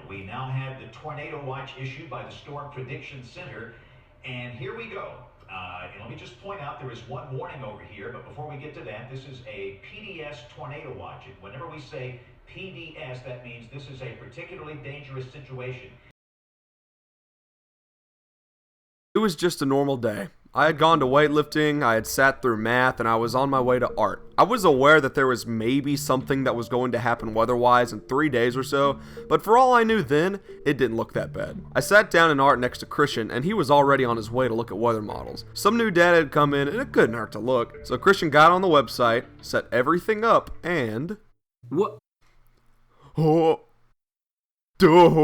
We now have the tornado watch issued by the Storm Prediction Center, and here we go. And let me just point out there is one warning over here, but before we get to that, this is a PDS tornado watch. And whenever we say PDS, that means this is a particularly dangerous situation. It was just a normal day. I had gone to weightlifting, I had sat through math, and I was on my way to art. I was aware that there was maybe something that was going to happen weather-wise in 3 days or so, but for all I knew then, it didn't look that bad. I sat down in art next to Christian, and he was already on his way to look at weather models. Some new data had come in, and it couldn't hurt to look. So Christian got on the website, set everything up, and... What? Oh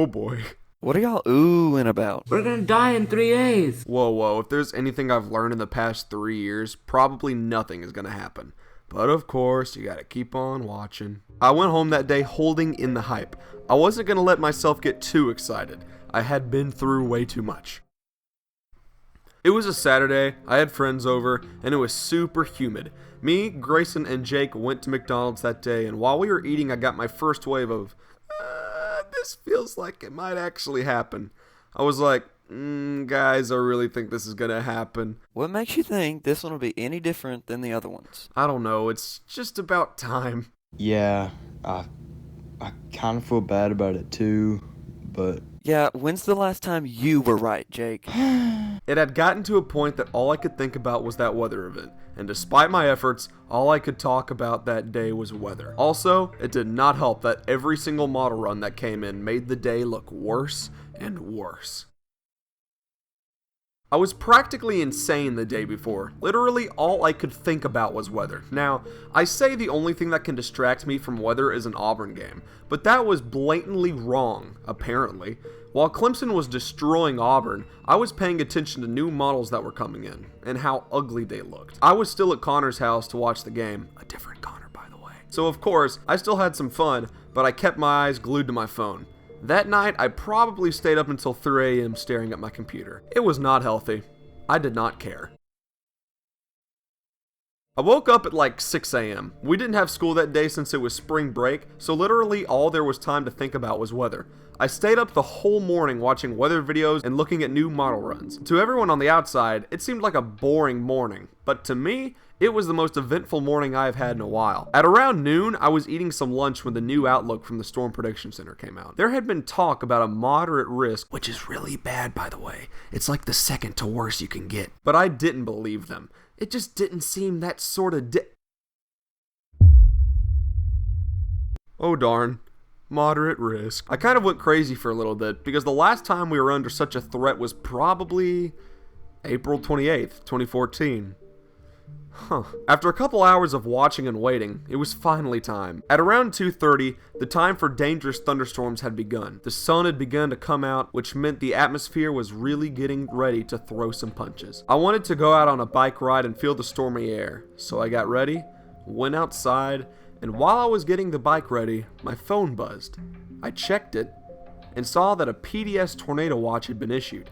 boy. What are y'all oohing about? We're gonna die in 3 days. Whoa, if there's anything I've learned in the past 3 years, probably nothing is gonna happen. But of course, you gotta keep on watching. I went home that day holding in the hype. I wasn't gonna let myself get too excited. I had been through way too much. It was a Saturday, I had friends over, and it was super humid. Me, Grayson, and Jake went to McDonald's that day, and while we were eating, I got my first wave of, this feels like it might actually happen. I was like, guys, I really think this is gonna happen. What makes you think this one will be any different than the other ones? I don't know, it's just about time. Yeah, I kind of feel bad about it too, but... Yeah, when's the last time you were right, Jake? It had gotten to a point that all I could think about was that weather event, and despite my efforts, all I could talk about that day was weather. Also, it did not help that every single model run that came in made the day look worse and worse. I was practically insane the day before. Literally all I could think about was weather. Now, I say the only thing that can distract me from weather is an Auburn game, but that was blatantly wrong, apparently. While Clemson was destroying Auburn, I was paying attention to new models that were coming in, and how ugly they looked. I was still at Connor's house to watch the game, a different Connor by the way. So of course, I still had some fun, but I kept my eyes glued to my phone. That night, I probably stayed up until 3 a.m. staring at my computer. It was not healthy. I did not care. I woke up at like 6 a.m. We didn't have school that day since it was spring break, so literally all there was time to think about was weather. I stayed up the whole morning watching weather videos and looking at new model runs. To everyone on the outside, it seemed like a boring morning, but to me, it was the most eventful morning I've had in a while. At around noon, I was eating some lunch when the new outlook from the Storm Prediction Center came out. There had been talk about a moderate risk, which is really bad by the way. It's like the second to worst you can get. But I didn't believe them. It just didn't seem that sort of Oh darn. Moderate risk. I kind of went crazy for a little bit, because the last time we were under such a threat was probably April 28th, 2014. After a couple hours of watching and waiting, it was finally time. At around 2:30, the time for dangerous thunderstorms had begun. The sun had begun to come out, which meant the atmosphere was really getting ready to throw some punches. I wanted to go out on a bike ride and feel the stormy air, so I got ready, went outside, and while I was getting the bike ready, my phone buzzed. I checked it, and saw that a PDS tornado watch had been issued.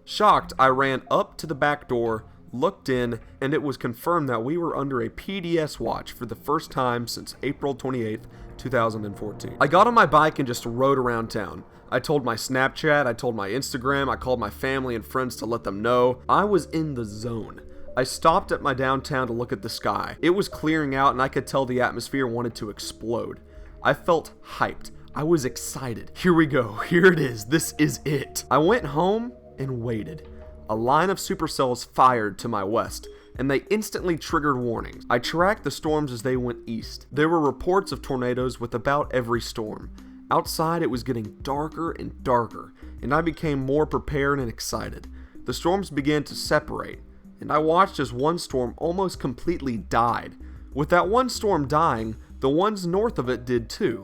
Shocked, I ran up to the back door, looked in, and it was confirmed that we were under a PDS watch for the first time since April 28th, 2014. I got on my bike and just rode around town. I told my Snapchat, I told my Instagram, I called my family and friends to let them know. I was in the zone. I stopped at my downtown to look at the sky. It was clearing out and I could tell the atmosphere wanted to explode. I felt hyped. I was excited. Here we go. Here it is. This is it. I went home and waited. A line of supercells fired to my west, and they instantly triggered warnings. I tracked the storms as they went east. There were reports of tornadoes with about every storm. Outside, it was getting darker and darker, and I became more prepared and excited. The storms began to separate, and I watched as one storm almost completely died. With that one storm dying, the ones north of it did too.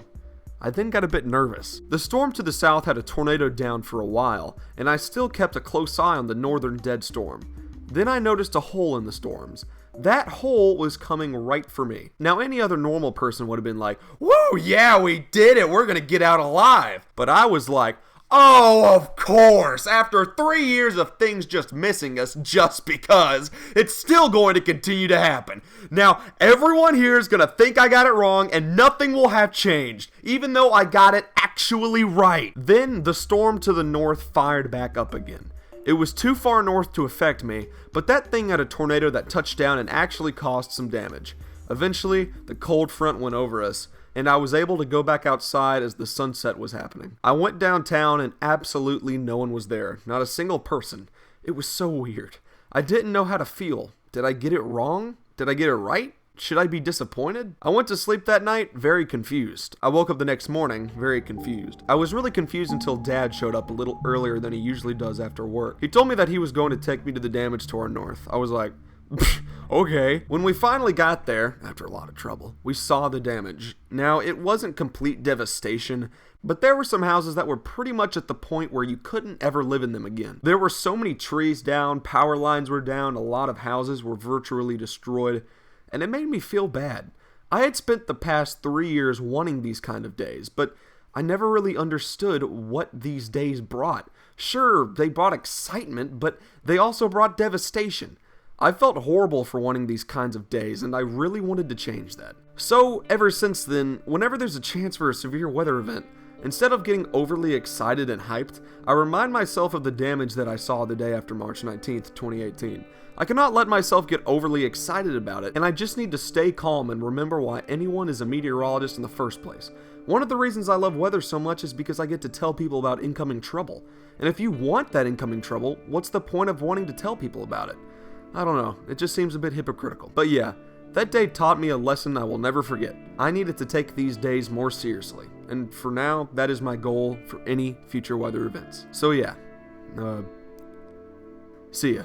I then got a bit nervous. The storm to the south had a tornado down for a while, and I still kept a close eye on the northern dead storm. Then I noticed a hole in the storms. That hole was coming right for me. Now any other normal person would have been like, "Woo, yeah, we did it, we're gonna get out alive." But I was like, Oh, of course! After 3 years of things just missing us just because, it's still going to continue to happen. Now, everyone here is going to think I got it wrong and nothing will have changed, even though I got it actually right. Then, the storm to the north fired back up again. It was too far north to affect me, but that thing had a tornado that touched down and actually caused some damage. Eventually, the cold front went over us, and I was able to go back outside as the sunset was happening. I went downtown and absolutely no one was there, not a single person. It was so weird. I didn't know how to feel. Did I get it wrong? Did I get it right? Should I be disappointed? I went to sleep that night very confused. I woke up the next morning very confused. I was really confused until Dad showed up a little earlier than he usually does after work. He told me that he was going to take me to the damage to our north. I was like, okay. When we finally got there, after a lot of trouble, we saw the damage. Now, it wasn't complete devastation, but there were some houses that were pretty much at the point where you couldn't ever live in them again. There were so many trees down, power lines were down, a lot of houses were virtually destroyed, and it made me feel bad. I had spent the past 3 years wanting these kind of days, but I never really understood what these days brought. Sure, they brought excitement, but they also brought devastation. I felt horrible for wanting these kinds of days, and I really wanted to change that. So, ever since then, whenever there's a chance for a severe weather event, instead of getting overly excited and hyped, I remind myself of the damage that I saw the day after March 19th, 2018. I cannot let myself get overly excited about it, and I just need to stay calm and remember why anyone is a meteorologist in the first place. One of the reasons I love weather so much is because I get to tell people about incoming trouble. And if you want that incoming trouble, what's the point of wanting to tell people about it? I don't know, it just seems a bit hypocritical. But yeah, that day taught me a lesson I will never forget. I needed to take these days more seriously, and for now, that is my goal for any future weather events. So yeah, see ya.